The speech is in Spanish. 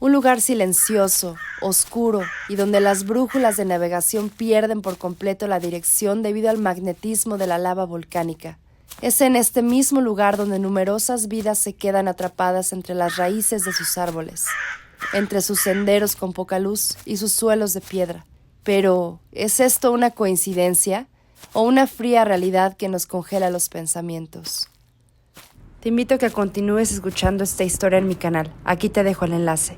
Un lugar silencioso, oscuro y donde las brújulas de navegación pierden por completo la dirección debido al magnetismo de la lava volcánica. Es en este mismo lugar donde numerosas vidas se quedan atrapadas entre las raíces de sus árboles, entre sus senderos con poca luz y sus suelos de piedra. Pero, ¿es esto una coincidencia o una fría realidad que nos congela los pensamientos? Te invito a que continúes escuchando esta historia en mi canal. Aquí te dejo el enlace.